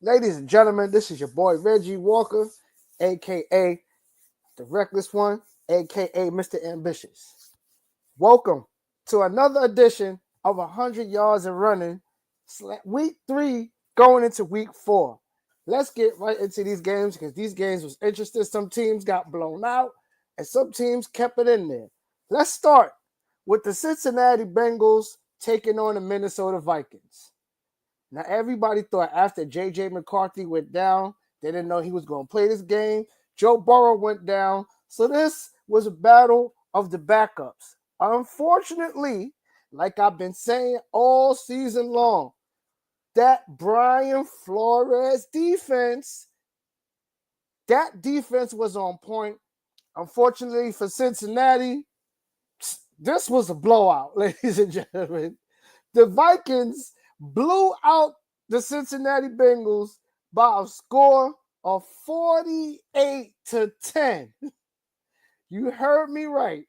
Ladies and gentlemen, this is your boy Reggie Walker, aka the Reckless One, aka Mr. Ambitious. Welcome to another edition of 100 Yards and Running, week 3 going into week 4. Let's get right into these games because these games was interesting. Some teams got blown out and some teams kept it in there. Let's start with the Cincinnati Bengals taking on the Minnesota Vikings. Now, everybody thought after J.J. McCarthy went down, they didn't know he was going to play this game. Joe Burrow went down. So this was a battle of the backups. Unfortunately, like I've been saying all season long, that Brian Flores defense, that defense was on point. Unfortunately for Cincinnati, this was a blowout, ladies and gentlemen. The Vikings blew out the Cincinnati Bengals by a score of 48-10. You heard me right.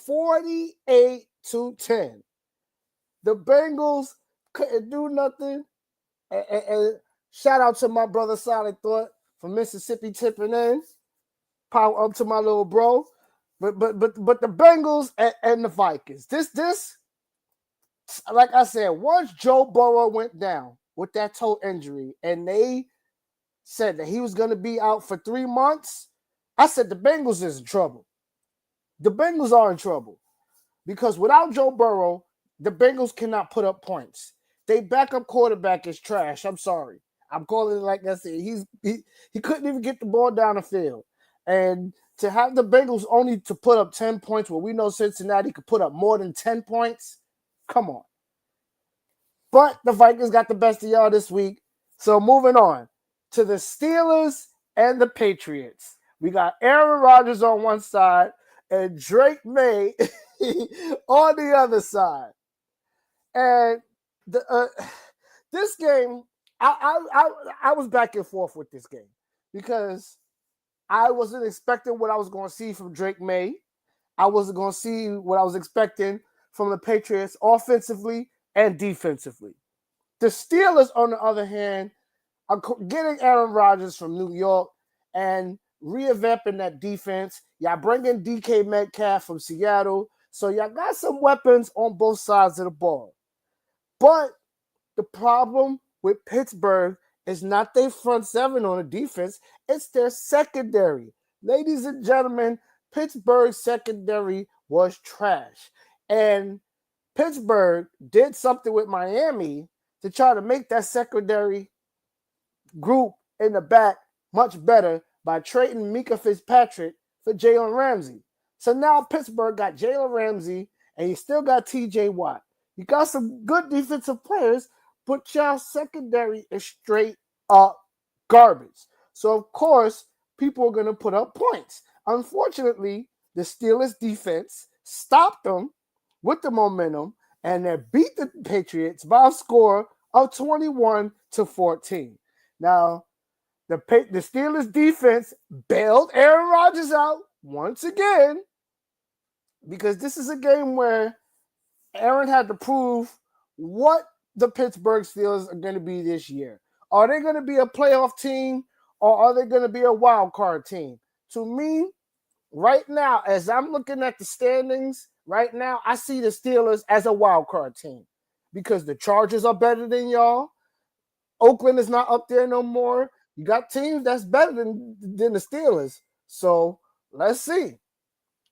48-10. The Bengals couldn't do nothing. And shout out to my brother Solid Thought from Mississippi tipping in. Power up to my little bro. But the Bengals and the Vikings. This like I said, once Joe Burrow went down with that toe injury and they said that he was going to be out for 3 months, I said the Bengals is in trouble. The Bengals are in trouble because without Joe Burrow, the Bengals cannot put up points. They backup quarterback is trash. I'm sorry. I'm calling it like I said. He couldn't even get the ball down the field. And to have the Bengals only to put up 10 points where we know Cincinnati could put up more than 10 points, come on. But the Vikings got the best of y'all this week. So moving on to the Steelers and the Patriots. We got Aaron Rodgers on one side and Drake May on the other side. And this game, I was back and forth with this game because I wasn't expecting what I was going to see from Drake May. I wasn't going to see what I was expecting from the Patriots offensively and defensively. The Steelers, on the other hand, are getting Aaron Rodgers from New York and revamping that defense. Y'all bringing DK Metcalf from Seattle. So y'all got some weapons on both sides of the ball. But the problem with Pittsburgh is not their front seven on the defense. It's their secondary. Ladies and gentlemen, Pittsburgh's secondary was trash. And Pittsburgh did something with Miami to try to make that secondary group in the back much better by trading Mika Fitzpatrick for Jalen Ramsey. So now Pittsburgh got Jalen Ramsey and you still got TJ Watt. You got some good defensive players, but y'all secondary is straight up garbage. So, of course, people are going to put up points. Unfortunately, the Steelers defense stopped them with the momentum and they beat the Patriots by a score of 21-14. Now, the Steelers defense bailed Aaron Rodgers out once again because this is a game where Aaron had to prove what the Pittsburgh Steelers are going to be this year. Are they going to be a playoff team or are they going to be a wild card team? To me, right now, as I'm looking at the standings, right now, I see the Steelers as a wild card team because the Chargers are better than y'all. Oakland is not up there no more. You got teams that's better than the Steelers. So let's see.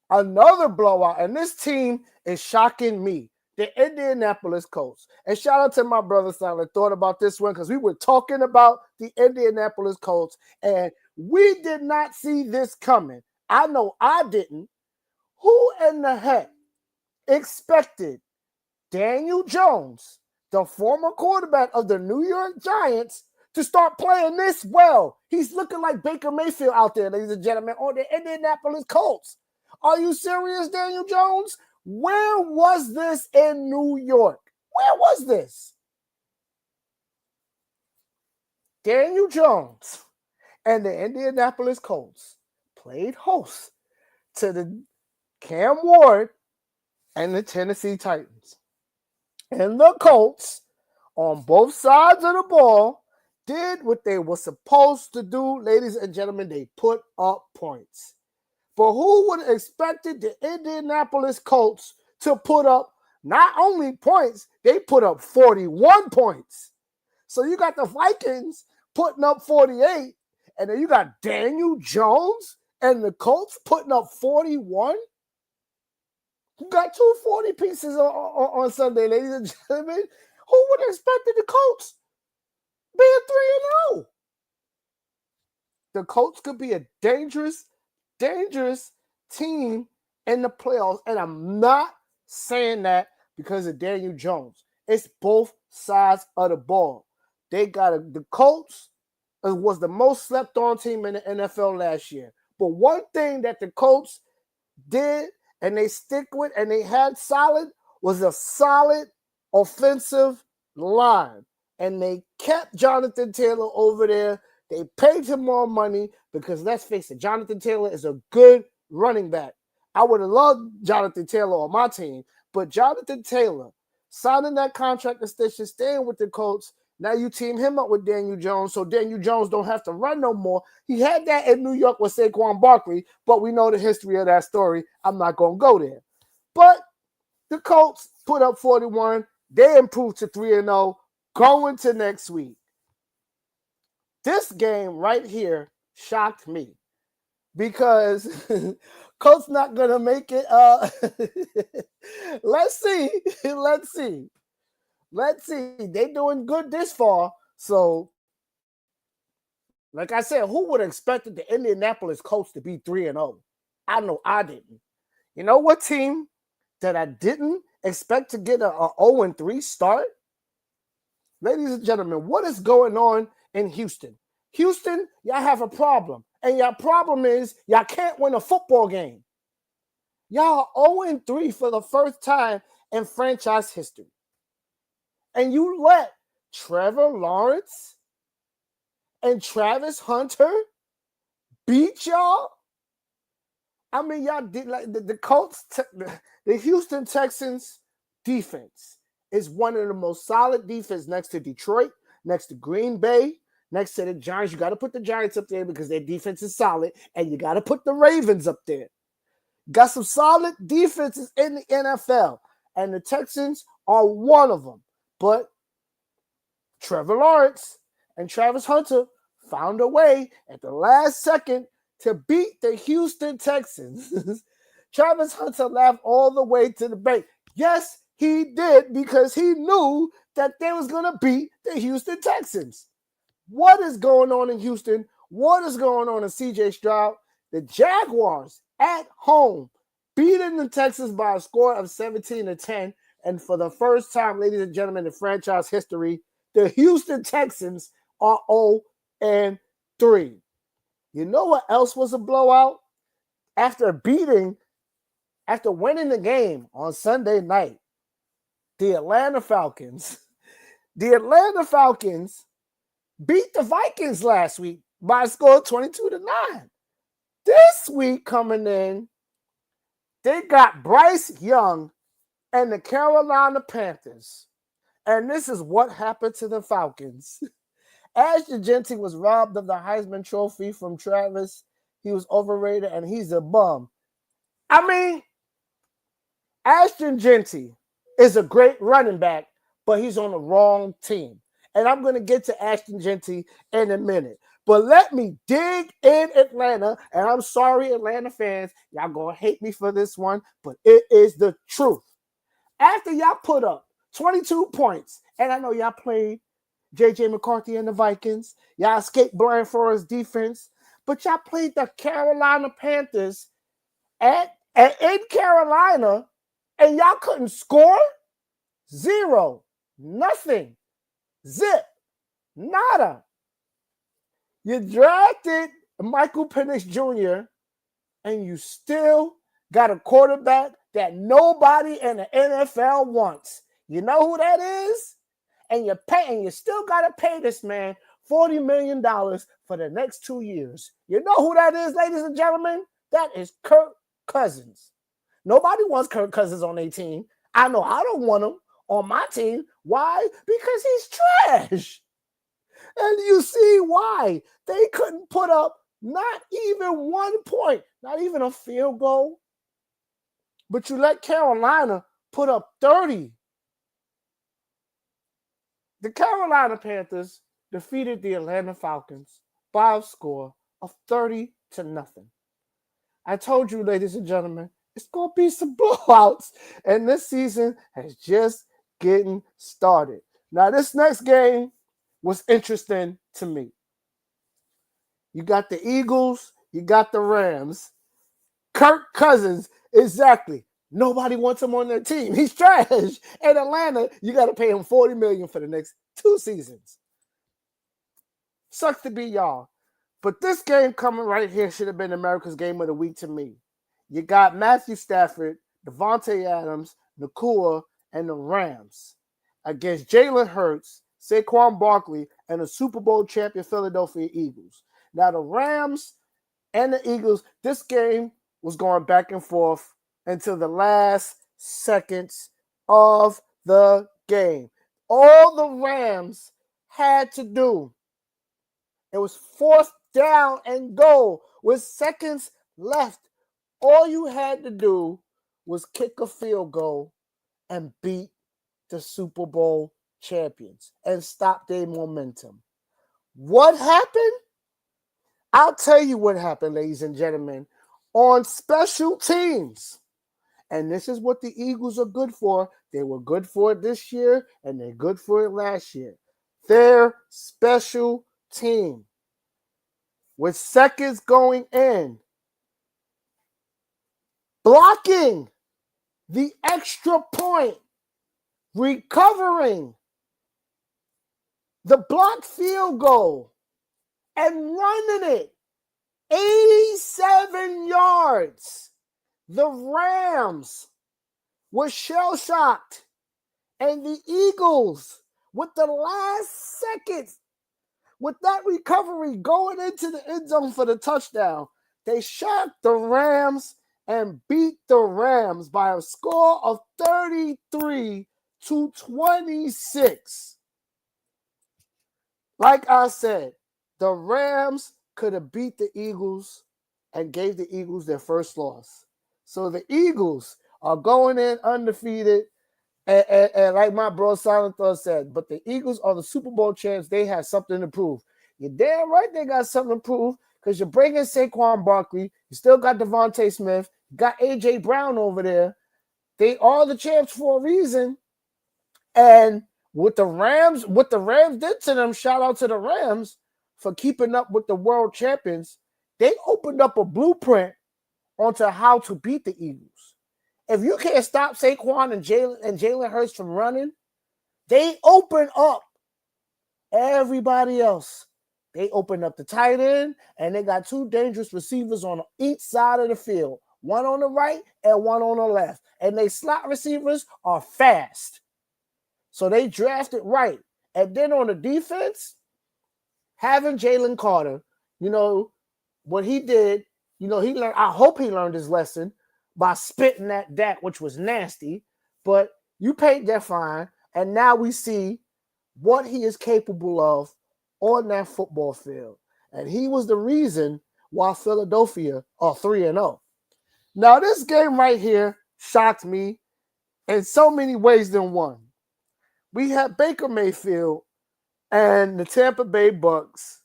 Another blowout, and this team is shocking me. The Indianapolis Colts. And shout out to my brother Simon thought about this one because we were talking about the Indianapolis Colts, and we did not see this coming. I know I didn't. Who in the heck expected Daniel Jones, the former quarterback of the New York Giants, to start playing this well? He's looking like Baker Mayfield out there, ladies and gentlemen, on the Indianapolis Colts. Are you serious, Daniel Jones? Where was this in New York? Where was this? Daniel Jones and the Indianapolis Colts played host to the Cam Ward and the Tennessee Titans. And the Colts, on both sides of the ball, did what they were supposed to do, ladies and gentlemen. They put up points. But who would have expected the Indianapolis Colts to put up not only points, they put up 41 points. So you got the Vikings putting up 48, and then you got Daniel Jones and the Colts putting up 41. You got 240 pieces on Sunday, ladies and gentlemen. Who would have expected the Colts being 3-0? The Colts could be a dangerous team in the playoffs. And I'm not saying that because of Daniel Jones. It's both sides of the ball. The Colts was the most slept on team in the NFL last year. But one thing that the Colts did and they stick with and they had solid was a solid offensive line. And they kept Jonathan Taylor over there. They paid him more money because, let's face it, Jonathan Taylor is a good running back. I would have loved Jonathan Taylor on my team, but Jonathan Taylor signing that contract extension, staying with the Colts, now you team him up with Daniel Jones, so Daniel Jones don't have to run no more. He had that in New York with Saquon Barkley, but we know the history of that story. I'm not going to go there. But the Colts put up 41. They improved to 3-0 going to next week. This game right here shocked me because Colts not going to make it. Let's see. They doing good this far. So, like I said, who would have expected the Indianapolis Colts to be 3-0? I know I didn't. You know what team that I didn't expect to get a 0-3 start? Ladies and gentlemen, what is going on in Houston? Houston, y'all have a problem. And your problem is y'all can't win a football game. Y'all 0-3 for the first time in franchise history. And you let Trevor Lawrence and Travis Hunter beat y'all? I mean, y'all did like the Colts, the Houston Texans defense is one of the most solid defense next to Detroit, next to Green Bay, next to the Giants. You got to put the Giants up there because their defense is solid, and you got to put the Ravens up there. Got some solid defenses in the NFL, and the Texans are one of them. But Trevor Lawrence and Travis Hunter found a way at the last second to beat the Houston Texans. Travis Hunter laughed all the way to the bank. Yes, he did, because he knew that they was going to beat the Houston Texans. What is going on in Houston? What is going on in C.J. Stroud? The Jaguars at home beating the Texans by a score of 17-10. And for the first time, ladies and gentlemen, in franchise history, the Houston Texans are 0-3. You know what else was a blowout? After winning the game on Sunday night, the Atlanta Falcons beat the Vikings last week by a score of 22-9. This week coming in, they got Bryce Young and the Carolina Panthers. And this is what happened to the Falcons. Ashton Jeanty was robbed of the Heisman Trophy from Travis. He was overrated, and he's a bum. I mean, Ashton Jeanty is a great running back, but he's on the wrong team. And I'm going to get to Ashton Jeanty in a minute. But let me dig in Atlanta, and I'm sorry, Atlanta fans. Y'all going to hate me for this one, but it is the truth. After y'all put up 22 points, and I know y'all played J.J. McCarthy and the Vikings. Y'all escaped Brian Flores' defense, but y'all played the Carolina Panthers in Carolina, and y'all couldn't score? 0, nothing, zip, nada. You drafted Michael Penix Jr., and you still got a quarterback that nobody in the NFL wants. You know who that is? And you still got to pay this man $40 million for the next 2 years. You know who that is, ladies and gentlemen? That is Kirk Cousins. Nobody wants Kirk Cousins on their team. I know I don't want him on my team. Why? Because he's trash. And you see why. They couldn't put up not even 1 point, not even a field goal. But you let Carolina put up 30. The Carolina Panthers defeated the Atlanta Falcons by a score of 30-0. I told you, ladies and gentlemen, it's going to be some blowouts. And this season has just getting started. Now, this next game was interesting to me. You got the Eagles, you got the Rams. Kirk Cousins, exactly. Nobody wants him on their team. He's trash. In Atlanta, you got to pay him $40 million for the next 2 seasons. Sucks to be y'all. But this game coming right here should have been America's Game of the Week to me. You got Matthew Stafford, Devontae Adams, Nakua, and the Rams against Jalen Hurts, Saquon Barkley, and the Super Bowl champion Philadelphia Eagles. Now, the Rams and the Eagles, this game was going back and forth until the last seconds of the game. All the Rams had to do, it was 4th down and goal with seconds left. All you had to do was kick a field goal and beat the Super Bowl champions and stop their momentum. What happened? I'll tell you what happened, ladies and gentlemen. On special teams, and this is what the Eagles are good for. They were good for it this year, and they're good for it last year. Their special team, with seconds going in, blocking the extra point, recovering the blocked field goal, and running it 87 yards. The Rams were shell-shocked, and the Eagles, with the last seconds, with that recovery going into the end zone for the touchdown, they shocked the Rams and beat the Rams by a score of 33-26. Like I said, the Rams could have beat the Eagles and gave the Eagles their first loss. So the Eagles are going in undefeated. And like my bro Silent Thought said, but the Eagles are the Super Bowl champs. They have something to prove. You're damn right they got something to prove because you're bringing Saquon Barkley. You still got Devontae Smith. You got A.J. Brown over there. They are the champs for a reason. And what the Rams did to them, shout out to the Rams for keeping up with the world champions. They opened up a blueprint onto how to beat the Eagles. If you can't stop Saquon and Jalen Hurts from running, they open up everybody else. They open up the tight end, and they got 2 dangerous receivers on each side of the field, one on the right and one on the left. And they slot receivers are fast. So they drafted right. And then on the defense, having Jalen Carter, what he did, he learned, I hope he learned his lesson by spitting that Dak, which was nasty, but you paid that fine, and now we see what he is capable of on that football field. And he was the reason why Philadelphia are 3-0. Now, this game right here shocked me in so many ways than one. We had Baker Mayfield and the Tampa Bay Bucks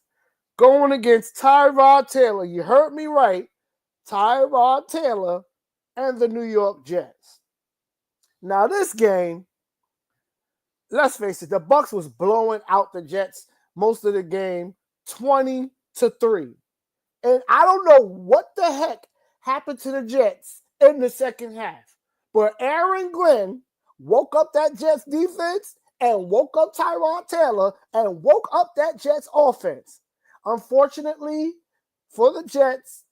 going against Tyrod Taylor. You heard me right. Tyrod Taylor and the New York Jets. Now, this game, let's face it, the Bucks was blowing out the Jets most of the game, 20-3. And I don't know what the heck happened to the Jets in the second half, but Aaron Glenn woke up that Jets defense and woke up Tyrod Taylor and woke up that Jets offense. Unfortunately for the Jets,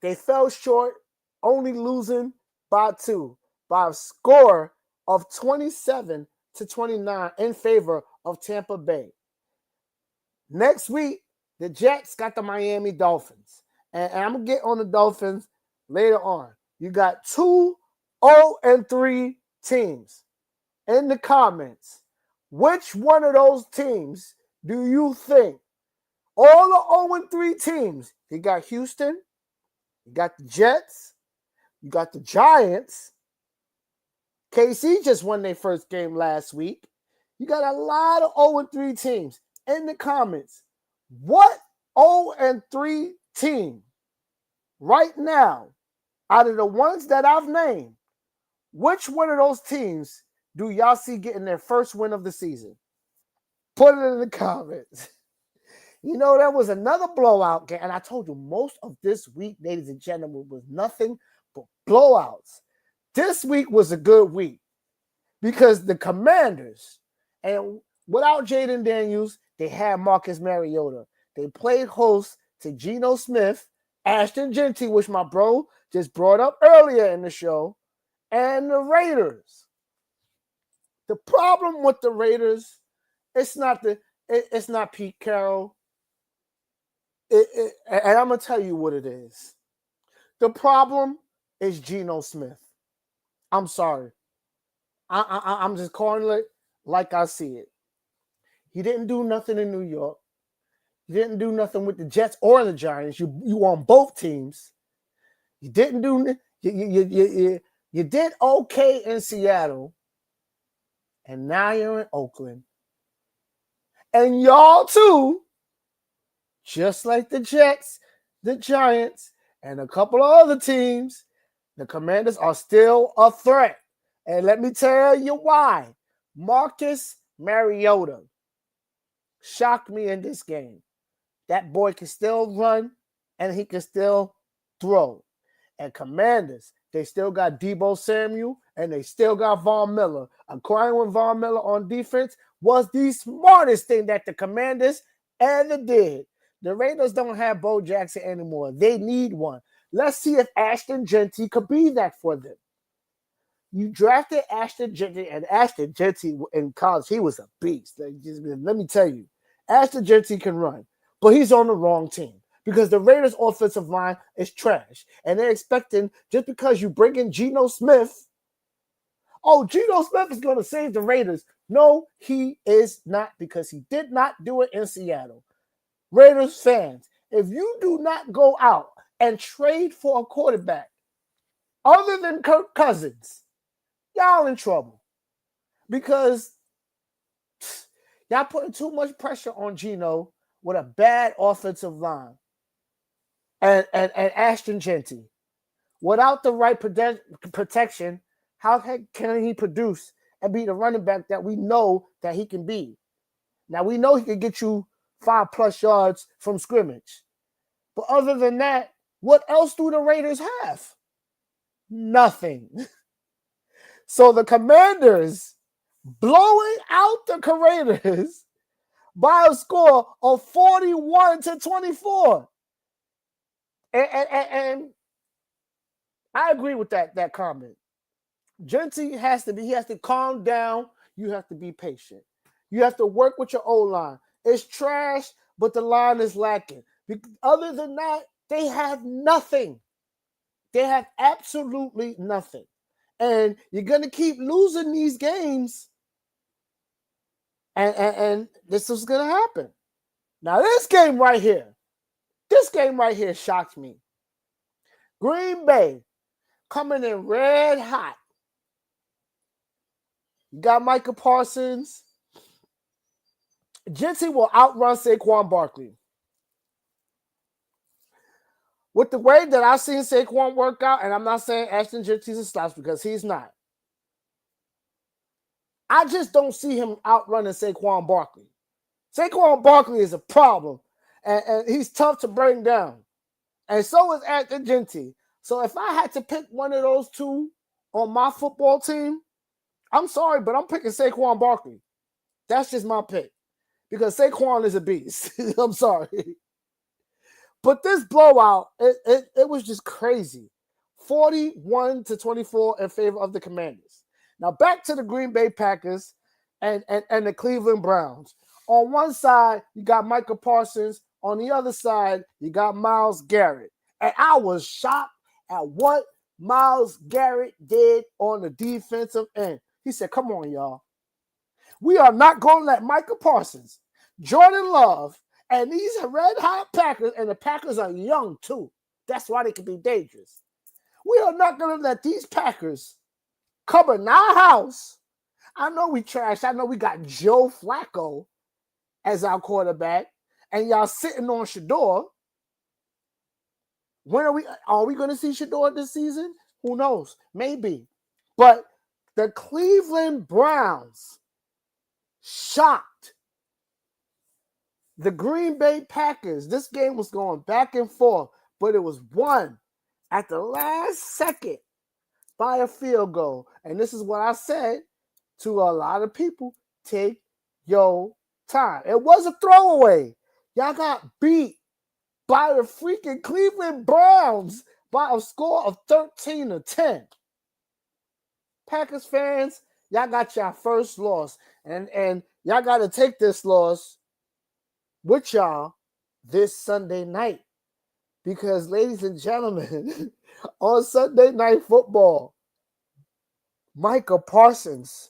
they fell short, only losing by 2, by a score of 27-29 in favor of Tampa Bay. Next week, the Jets got the Miami Dolphins. And I'm going to get on the Dolphins later on. You got 2 0-3 teams. In the comments, which one of those teams do you think all the 0-3 teams, you got Houston, you got the Jets, you got the Giants, KC just won their first game last week. You got a lot of 0-3 teams. In the comments, what 0-3 team right now, out of the ones that I've named, which one of those teams do y'all see getting their first win of the season? Put it in the comments. You know, there was another blowout game, and I told you most of this week, ladies and gentlemen, was nothing but blowouts. This week was a good week because the Commanders, and without Jaden Daniels, they had Marcus Mariota. They played host to Geno Smith, Ashton Genty, which my bro just brought up earlier in the show, and the Raiders. The problem with the Raiders, it's not Pete Carroll. And I'm going to tell you what it is. The problem is Geno Smith. I'm sorry. I'm just calling it like I see it. He didn't do nothing in New York. He didn't do nothing with the Jets or the Giants. You on both teams. You didn't do you did okay in Seattle, and now you're in Oakland. And y'all too, just like the Jets, the Giants, and a couple of other teams, the Commanders are still a threat. And let me tell you why. Marcus Mariota shocked me in this game. That boy can still run, and he can still throw. And Commanders, they still got Deebo Samuel, and they still got Von Miller. Acquiring Von Miller on defense was the smartest thing that the Commanders ever did. The Raiders don't have Bo Jackson anymore. They need one. Let's see if Ashton Genty could be that for them. You drafted Ashton Genty, and Ashton Genty in college, he was a beast. Let me tell you, Ashton Genty can run, but he's on the wrong team because the Raiders' offensive line is trash. And they're expecting, just because you bring in Geno Smith, Geno Smith is going to save the Raiders. No, he is not, because he did not do it in Seattle. Raiders fans, if you do not go out and trade for a quarterback other than Kirk Cousins, y'all in trouble, because y'all putting too much pressure on Geno with a bad offensive line and Ashton Genty. Without the right protection, how can he produce and be the running back that we know that he can be? Now, we know he can get you 5+ yards from scrimmage. But other than that, what else do the Raiders have? Nothing. So the Commanders blowing out the Raiders by a score of 41-24. And I agree with that comment. Genty has to calm down. You have to be patient. You have to work with your O-line. It's trash, but the line is lacking. Other than that, they have nothing. They have absolutely nothing. And you're going to keep losing these games. And this is going to happen. Now, this game right here shocked me. Green Bay coming in red hot. You got Micah Parsons. Genty will outrun Saquon Barkley. With the way that I've seen Saquon work out, and I'm not saying Ashton Genty's a slouch because he's not. I just don't see him outrunning Saquon Barkley. Saquon Barkley is a problem, and he's tough to bring down. And so is Ashton Genty. So if I had to pick one of those two on my football team, I'm sorry, but I'm picking Saquon Barkley. That's just my pick, because Saquon is a beast. I'm sorry. But this blowout, it was just crazy. 41-24 in favor of the Commanders. Now back to the Green Bay Packers and the Cleveland Browns. On one side, you got Micah Parsons. On the other side, you got Myles Garrett. And I was shocked at what Myles Garrett did on the defensive end. He said, come on, y'all. We are not going to let Micah Parsons Jordan Love, and these red hot Packers, and the Packers are young too. That's why they can be dangerous. We are not going to let these Packers come in our house. I know we trash. I know we got Joe Flacco as our quarterback, and y'all sitting on Shador. When are we going to see Shador this season? Who knows? Maybe. But the Cleveland Browns shocked the Green Bay Packers. This game was going back and forth, but it was won at the last second by a field goal. And this is what I said to a lot of people: take your time. It was a throwaway. Y'all got beat by the freaking Cleveland Browns by a score of 13-10. Packers fans, y'all got your first loss. And y'all got to take this loss with y'all this Sunday night. Because, ladies and gentlemen, on Sunday Night Football, Micah Parsons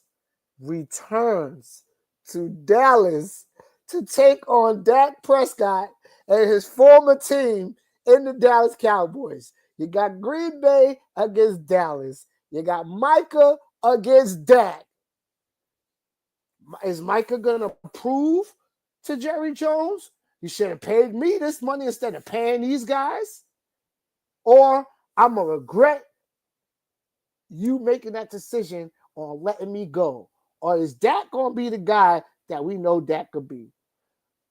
returns to Dallas to take on Dak Prescott and his former team in the Dallas Cowboys. You got Green Bay against Dallas. You got Micah against Dak. Is Micah going to prove to Jerry Jones, you should have paid me this money instead of paying these guys? Or I'm going to regret you making that decision on letting me go? Or is Dak going to be the guy that we know Dak could be?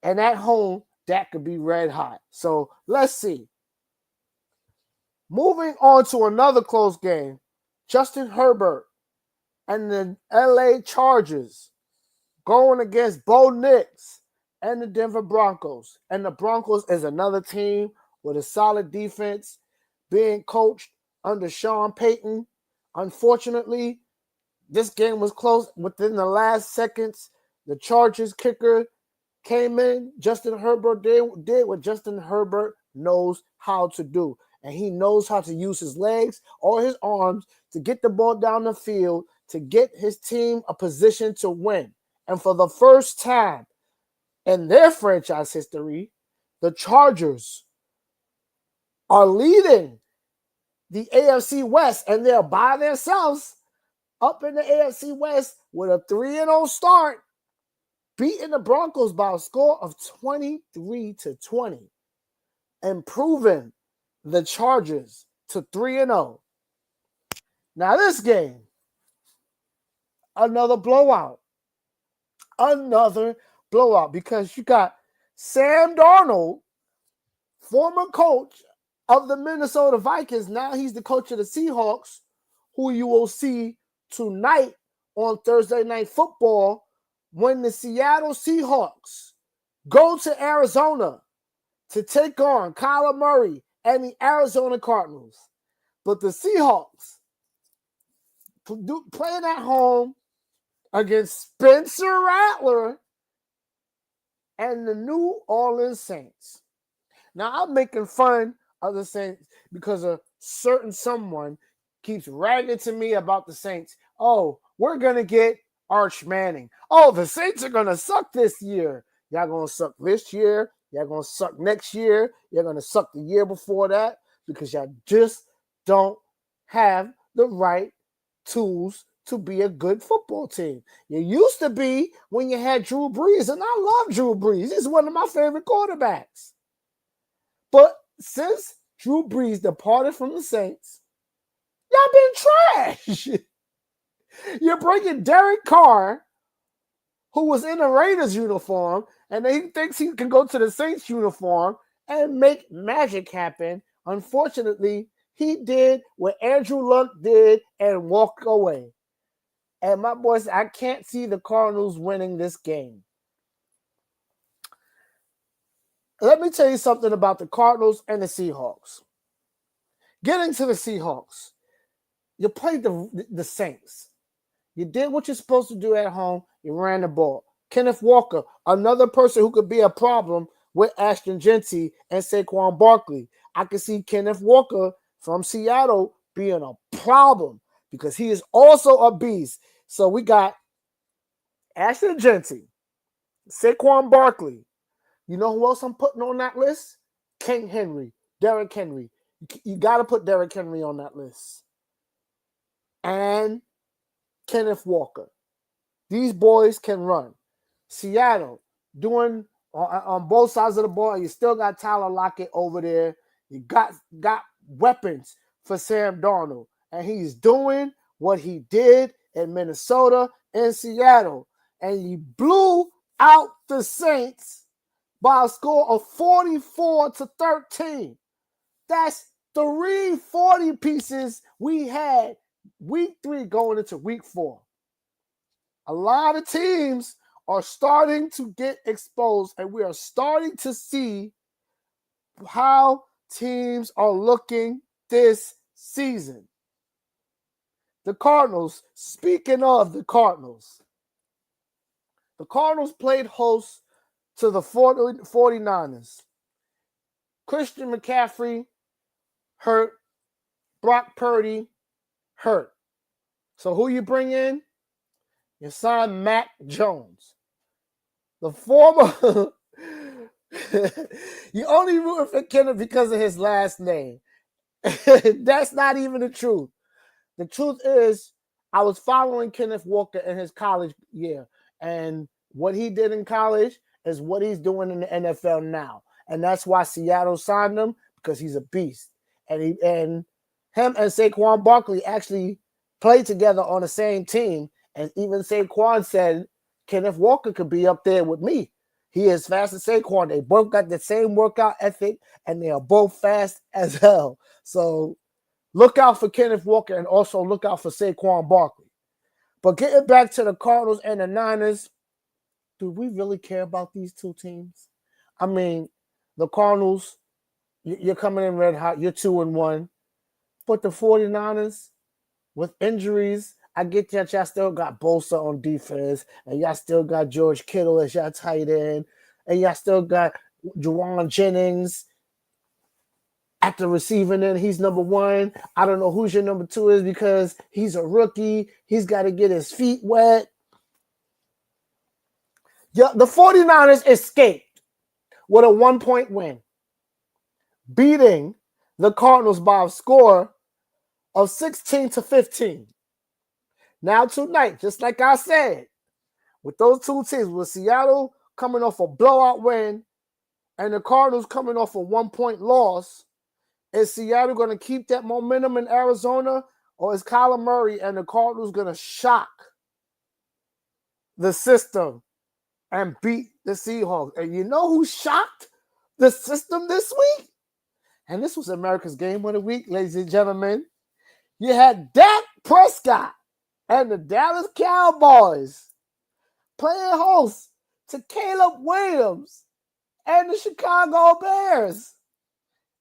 And at home, Dak could be red hot. So let's see. Moving on to another close game, Justin Herbert and the LA Chargers going against Bo Nix and the Denver Broncos. And the Broncos is another team with a solid defense being coached under Sean Payton. Unfortunately, this game was close. Within the last seconds, the Chargers kicker came in. Justin Herbert did what Justin Herbert knows how to do. And he knows how to use his legs or his arms to get the ball down the field to get his team a position to win. And for the first time in their franchise history, the Chargers are leading the AFC West, and they're by themselves up in the AFC West with a 3-0 start, beating the Broncos by a score of 23-20, improving the Chargers to 3-0. Now this game, another blowout. Another blowout, because you got Sam Darnold, former coach of the Minnesota Vikings. Now he's the coach of the Seahawks, who you will see tonight on Thursday Night Football when the Seattle Seahawks go to Arizona to take on Kyler Murray and the Arizona Cardinals. But the Seahawks playing at home against Spencer Rattler and the New Orleans Saints. Now, I'm making fun of the Saints because a certain someone keeps ragging to me about the Saints. Oh, we're going to get Arch Manning. Oh, the Saints are going to suck this year. Y'all going to suck this year. Y'all going to suck next year. You're going to suck the year before that because y'all just don't have the right tools to be a good football team. You used to be when you had Drew Brees, and I love Drew Brees. He's one of my favorite quarterbacks. But since Drew Brees departed from the Saints, y'all been trash. You're bringing Derek Carr, who was in a Raiders uniform, and then he thinks he can go to the Saints uniform and make magic happen. Unfortunately, he did what Andrew Luck did and walked away. And my boys, I can't see the Cardinals winning this game. Let me tell you something about the Cardinals and the Seahawks. Getting to the Seahawks, you played the Saints. You did what you're supposed to do at home. You ran the ball. Kenneth Walker, another person who could be a problem with Ashton Genty and Saquon Barkley. I can see Kenneth Walker from Seattle being a problem because he is also a beast. So we got Ashton Genty, Saquon Barkley. You know who else I'm putting on that list? King Henry, Derrick Henry. You got to put Derrick Henry on that list. And Kenneth Walker. These boys can run. Seattle doing on both sides of the ball. You still got Tyler Lockett over there. You got weapons for Sam Darnold. And he's doing what he did in Minnesota and Seattle. And he blew out the Saints by a score of 44-13. That's 3 40 pieces we had week 3 going into week 4. A lot of teams are starting to get exposed, and we are starting to see how teams are looking this season. The Cardinals, speaking of the Cardinals played host to the 49ers. Christian McCaffrey hurt. Brock Purdy hurt. So who you bring in? You sign Mac Jones. The former... you only rooting for Kenneth because of his last name. That's not even the truth. The truth is, I was following Kenneth Walker in his college year, and what he did in college is what he's doing in the NFL now, and that's why Seattle signed him, because he's a beast. And him and Saquon Barkley actually played together on the same team, and even Saquon said Kenneth Walker could be up there with me. He is fast as Saquon. They both got the same workout ethic, and they are both fast as hell. So look out for Kenneth Walker, and also look out for Saquon Barkley. But getting back to the Cardinals and the Niners, do we really care about these two teams? I mean, the Cardinals, you're coming in red hot. You're 2-1. But the 49ers, with injuries, I get that y'all still got Bosa on defense, and y'all still got George Kittle as y'all tight end, and y'all still got Juwan Jennings at the receiving end. He's number 1. I don't know who's your number 2 is because he's a rookie. He's got to get his feet wet. Yeah, the 49ers escaped with a 1-point win, beating the Cardinals by a score of 16-15. Now tonight, just like I said, with those two teams, with Seattle coming off a blowout win and the Cardinals coming off a 1-point loss, is Seattle going to keep that momentum in Arizona, or is Kyler Murray and the Cardinals going to shock the system and beat the Seahawks? And you know who shocked the system this week? And this was America's Game of the Week, ladies and gentlemen. You had Dak Prescott and the Dallas Cowboys playing host to Caleb Williams and the Chicago Bears.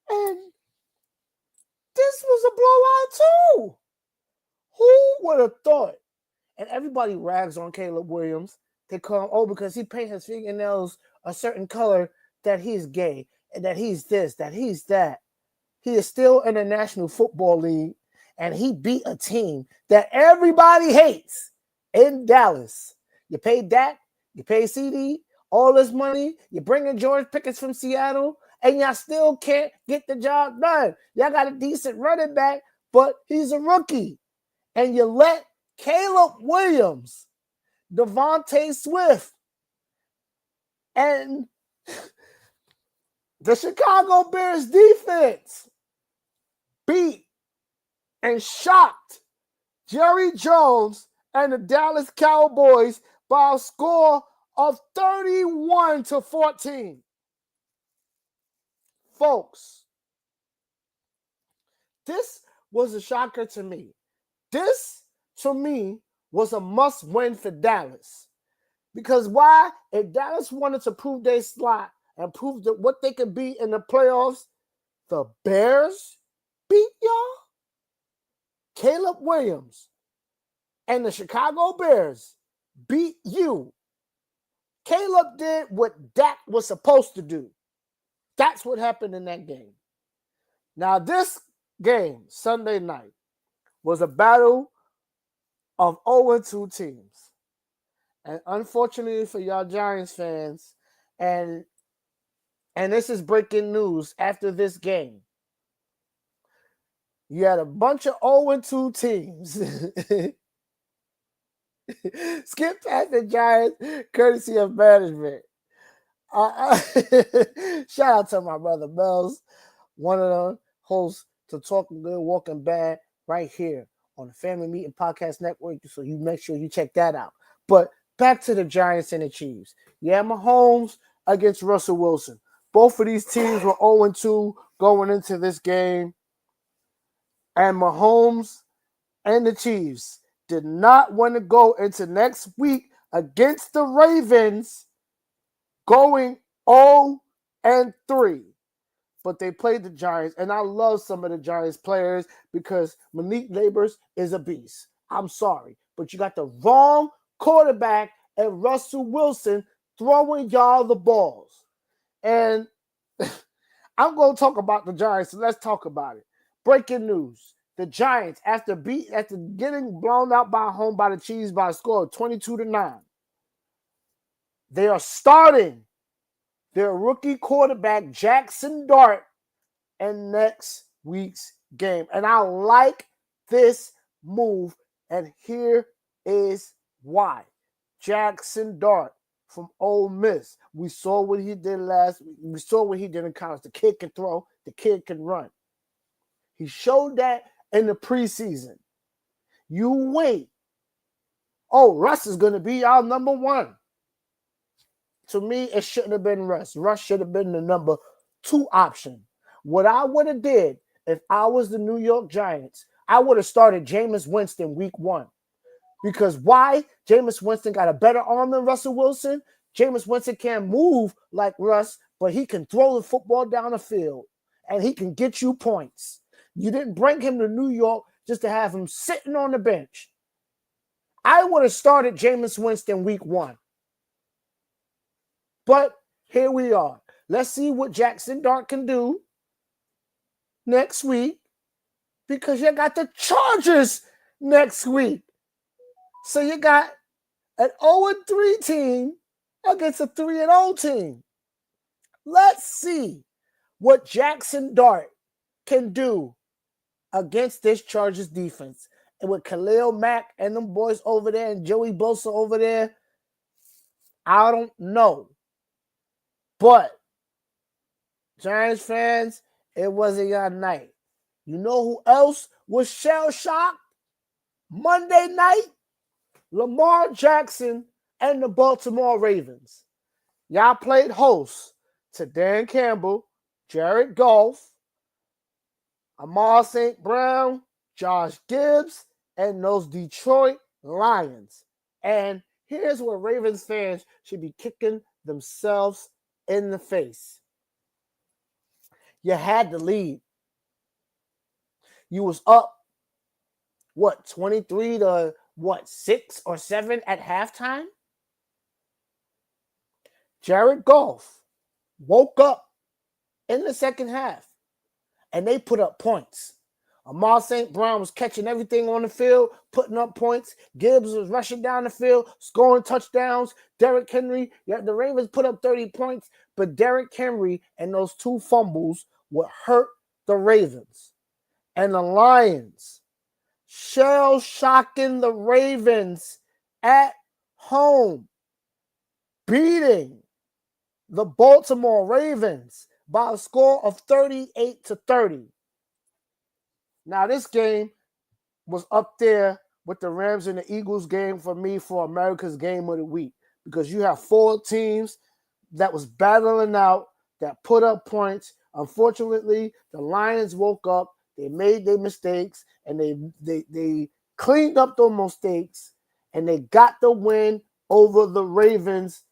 And this was a blowout too. Who would have thought? And everybody rags on Caleb Williams. They call him, because he painted his fingernails a certain color, that he's gay, and that he's this, that he's that. He is still in the National Football League, and he beat a team that everybody hates in Dallas. You pay Dak, you pay CD, all this money, you bring in George Pickens from Seattle, and y'all still can't get the job done. Y'all got a decent running back, but he's a rookie. And you let Caleb Williams, Devontae Swift, and the Chicago Bears defense beat and shocked Jerry Jones and the Dallas Cowboys by a score of 31-14. Folks, this was a shocker to me. This, to me, was a must-win for Dallas. Because why? If Dallas wanted to prove their slot and prove that what they could be in the playoffs, the Bears beat y'all. Caleb Williams and the Chicago Bears beat you. Caleb did what Dak was supposed to do. That's what happened in that game. Now, this game, Sunday night, was a battle of 0-2 teams. And unfortunately for y'all Giants fans, and this is breaking news after this game. You had a bunch of 0-2 teams. Skip past the Giants, courtesy of management. Shout out to my brother Bells, one of the hosts to Talking Good, Walking Bad, right here on the Family Meeting Podcast Network. So you make sure you check that out. But back to the Giants and the Chiefs. Yeah, Mahomes against Russell Wilson. Both of these teams were 0-2 going into this game. And Mahomes and the Chiefs did not want to go into next week against the Ravens going 0-3. But they played the Giants, and I love some of the Giants players because Malik Nabers is a beast. I'm sorry, but you got the wrong quarterback and Russell Wilson throwing y'all the balls. And I'm going to talk about the Giants, so let's talk about it. Breaking news. The Giants, after getting blown out by home by the Chiefs by a score of 22-9, they are starting their rookie quarterback, Jackson Dart, in next week's game. And I like this move, and here is why. Jackson Dart from Ole Miss. We saw what he did last week. We saw what he did in college. The kid can throw. The kid can run. He showed that in the preseason. You wait. Oh, Russ is going to be our number one. To me, it shouldn't have been Russ. Russ should have been the number 2 option. What I would have did if I was the New York Giants, I would have started Jameis Winston week 1. Because why? Jameis Winston got a better arm than Russell Wilson. Jameis Winston can't move like Russ, but he can throw the football down the field, and he can get you points. You didn't bring him to New York just to have him sitting on the bench. I would have started Jameis Winston week 1. But here we are. Let's see what Jackson Dart can do next week, because you got the Chargers next week. So you got an 0-3 team against a 3-0 team. Let's see what Jackson Dart can do against this Chargers defense. And with Khalil Mack and them boys over there and Joey Bosa over there, I don't know. But Giants fans, it wasn't your night. You know who else was shell-shocked? Monday night, Lamar Jackson and the Baltimore Ravens. Y'all played host to Dan Campbell, Jared Goff, Amar St. Brown, Josh Gibbs, and those Detroit Lions. And here's where Ravens fans should be kicking themselves in the face. You had the lead. You was up, 23 to 6 or 7 at halftime? Jared Goff woke up in the second half, and they put up points. Amar St. Brown was catching everything on the field, putting up points. Gibbs was rushing down the field, scoring touchdowns. Derrick Henry, the Ravens put up 30 points, but Derrick Henry and those 2 fumbles would hurt the Ravens. And the Lions, shell-shocking the Ravens at home, beating the Baltimore Ravens by a score of 38-30. Now, this game was up there with the Rams and the Eagles game for me for America's Game of the Week, because you have 4 teams that was battling out, that put up points. Unfortunately, the Lions woke up, they made their mistakes, and they cleaned up those mistakes, and they got the win over the Ravens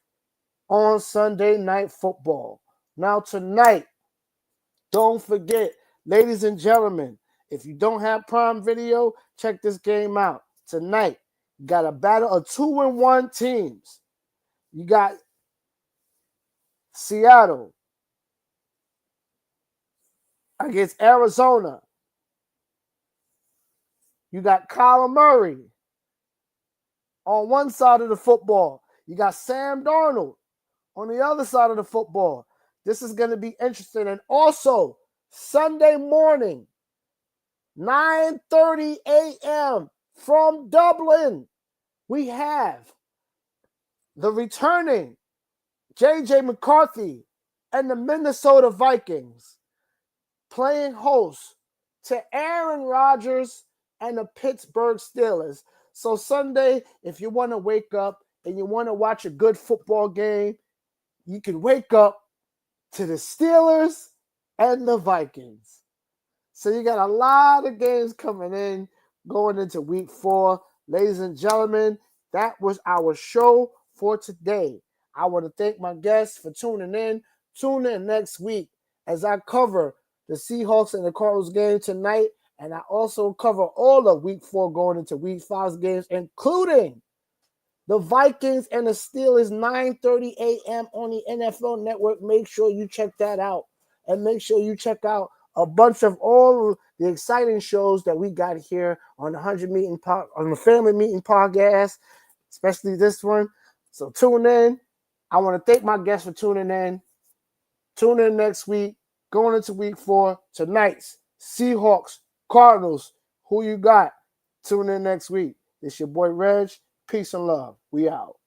on Sunday Night Football. Now, tonight, don't forget, ladies and gentlemen, if you don't have Prime Video, check this game out. Tonight, you got a battle of 2-1 teams. You got Seattle against Arizona. You got Kyler Murray on one side of the football, You got Sam Darnold on the other side of the football. This is going to be interesting. And also, Sunday morning, 9:30 a.m. from Dublin, we have the returning J.J. McCarthy and the Minnesota Vikings playing host to Aaron Rodgers and the Pittsburgh Steelers. So Sunday, if you want to wake up and you want to watch a good football game, you can wake up to the Steelers and the Vikings. So you got a lot of games coming in going into week 4. Ladies and gentlemen, that was our show for today. I want to thank my guests for tuning in. Tune in next week as I cover the Seahawks and the Cardinals game tonight, and I also cover all of week 4 going into week 5's games, including the Vikings and the Steelers, 9:30 a.m. on the NFL Network. Make sure you check that out. And make sure you check out a bunch of all the exciting shows that we got here on the on the Family Meeting Podcast, especially this one. So tune in. I want to thank my guests for tuning in. Tune in next week, going into week 4. Tonight's Seahawks, Cardinals. Who you got? Tune in next week. It's your boy Reg. Peace and love. We out.